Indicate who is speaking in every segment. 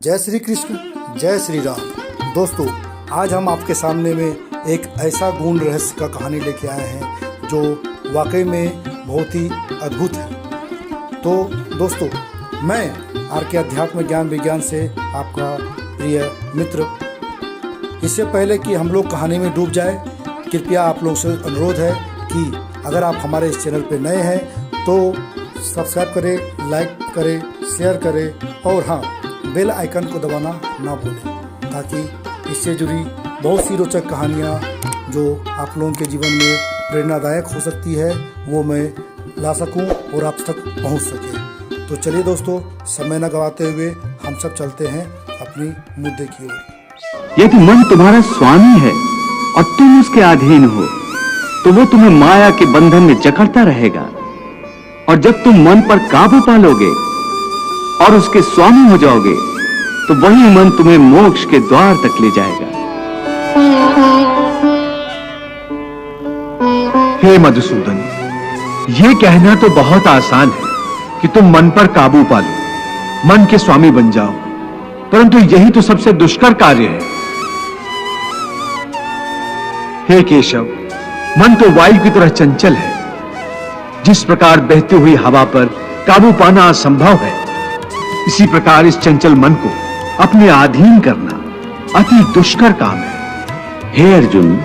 Speaker 1: जय श्री कृष्ण, जय श्री राम। दोस्तों, आज हम आपके सामने में एक ऐसा गूढ़ रहस्य का कहानी लेके आए हैं जो वाकई में बहुत ही अद्भुत है। तो दोस्तों, मैं आर के अध्यात्म ज्ञान विज्ञान से आपका प्रिय मित्र। इससे पहले कि हम लोग कहानी में डूब जाए, कृपया आप लोगों से अनुरोध है कि अगर आप हमारे इस चैनल पर नए हैं तो सब्सक्राइब करें, लाइक करें, शेयर करें और हाँ, बेल आइकन को दबाना ना भूलें, ताकि इससे जुड़ी बहुत सी रोचक कहानियाँ जो आप लोगों के जीवन में प्रेरणादायक हो सकती है वो मैं ला सकूं और आप तक पहुंच सके। तो चलिए दोस्तों, समय न गवाते हुए हम सब चलते हैं अपनी मुद्दे की ओर।
Speaker 2: यदि मन तुम्हारा स्वामी है और तुम उसके अधीन हो तो वो तुम्हें माया के बंधन में जकड़ता रहेगा, और जब तुम मन पर काबू पालोगे और उसके स्वामी हो जाओगे तो वही मन तुम्हें मोक्ष के द्वार तक ले जाएगा।
Speaker 3: हे मधुसूदन, ये कहना तो बहुत आसान है कि तुम मन पर काबू पालो, मन के स्वामी बन जाओ, परंतु यही तो सबसे दुष्कर कार्य है। हे केशव, मन तो वायु की तरह चंचल है। जिस प्रकार बहती हुई हवा पर काबू पाना असंभव है, इसी प्रकार इस चंचल मन को अपने अधीन करना अति दुष्कर काम है।
Speaker 2: हे अर्जुन,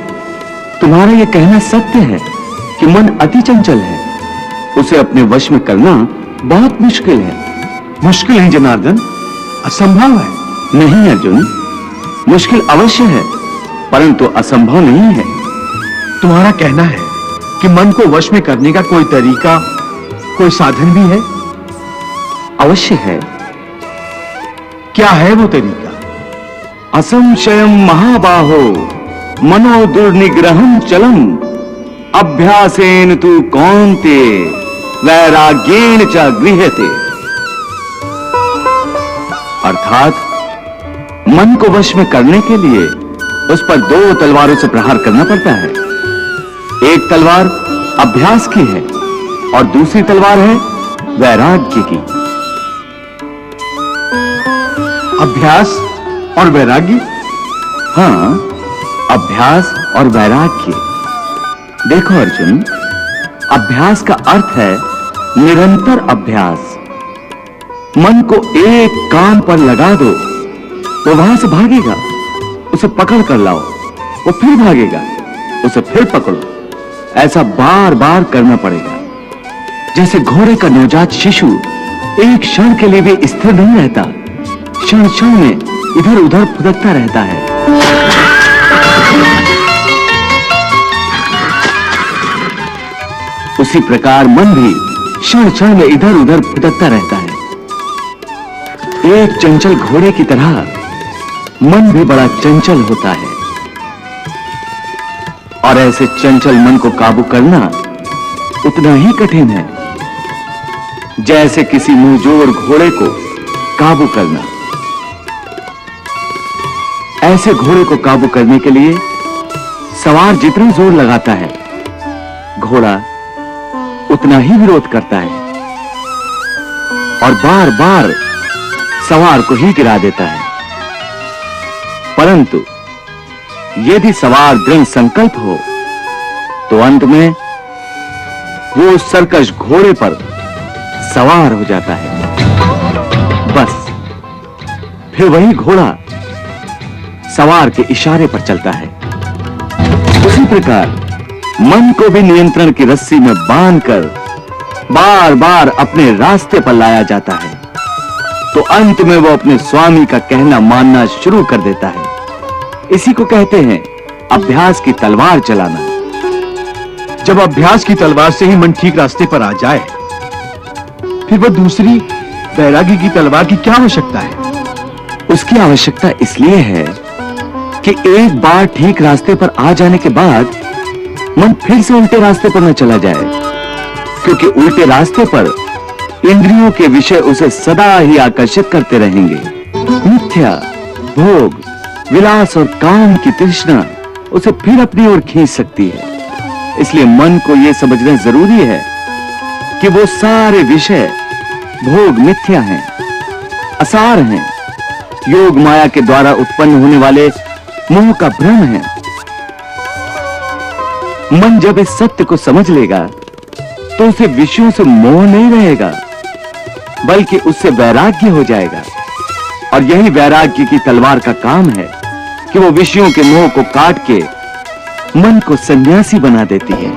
Speaker 2: तुम्हारा यह कहना सत्य है कि मन अति चंचल है, उसे अपने वश में करना बहुत मुश्किल है।
Speaker 3: मुश्किल है जनार्दन, असंभव है।
Speaker 2: नहीं अर्जुन, मुश्किल अवश्य है, परंतु असंभव नहीं है।
Speaker 3: तुम्हारा कहना है कि मन को वश में करने का कोई तरीका, कोई साधन भी है?
Speaker 2: अवश्य है।
Speaker 3: क्या है वो तरीका?
Speaker 2: असंशयम महाबाहो मनो दुर्निग्रहं चलम अभ्यासेन तु कौन्ते वैराग्येन च गृह्यते। अर्थात मन को वश में करने के लिए उस पर दो तलवारों से प्रहार करना पड़ता है। एक तलवार अभ्यास की है और दूसरी तलवार है वैराग्य की।
Speaker 3: अभ्यास और वैराग्य?
Speaker 2: हाँ, अभ्यास और वैराग्य। देखो अर्जुन, अभ्यास का अर्थ है निरंतर अभ्यास। मन को एक काम पर लगा दो तो वहां से भागेगा, उसे पकड़ कर लाओ, वो फिर भागेगा, उसे फिर पकड़ो। ऐसा बार बार करना पड़ेगा। जैसे घोड़े का नवजात शिशु एक क्षण के लिए भी स्थिर नहीं रहता, क्षण क्षण में इधर उधर फुदकता रहता है। उसी प्रकार मन भी क्षण क्षण में इधर उधर फुदकता रहता है। एक चंचल घोड़े की तरह मन भी बड़ा चंचल होता है, और ऐसे चंचल मन को काबू करना उतना ही कठिन है जैसे किसी मुंहजोर घोड़े को काबू करना। ऐसे घोड़े को काबू करने के लिए सवार जितना जोर लगाता है, घोड़ा उतना ही विरोध करता है और बार बार सवार को ही गिरा देता है। परंतु यदि सवार दृढ़ संकल्प हो तो अंत में वो सर्कस घोड़े पर सवार हो जाता है। बस फिर वही घोड़ा सवार के इशारे पर चलता है। उसी प्रकार मन को भी नियंत्रण की रस्सी में बांधकर बार बार अपने रास्ते पर लाया जाता है, तो अंत में वो अपने स्वामी का कहना मानना शुरू कर देता है। इसी को कहते हैं अभ्यास की तलवार चलाना।
Speaker 3: जब अभ्यास की तलवार से ही मन ठीक रास्ते पर आ जाए, फिर वह दूसरी वैराग्य की तलवार की क्या आवश्यकता है?
Speaker 2: उसकी आवश्यकता इसलिए है कि एक बार ठीक रास्ते पर आ जाने के बाद मन फिर से उल्टे रास्ते पर न चला जाए, क्योंकि उल्टे रास्ते पर इंद्रियों के विषय उसे सदा ही आकर्षित करते रहेंगे। मिथ्या, भोग, विलास और काम की तृष्णा उसे फिर अपनी ओर खींच सकती है। इसलिए मन को यह समझना जरूरी है कि वो सारे विषय भोग मिथ्या हैं, असार हैं, योग माया के द्वारा उत्पन्न होने वाले मोह का भ्रम है। मन जब इस सत्य को समझ लेगा तो उसे विषयों से मोह नहीं रहेगा, बल्कि उससे वैराग्य हो जाएगा। और यही वैराग्य की तलवार का काम है कि वो विषयों के मोह को काट के मन को सन्यासी बना देती है।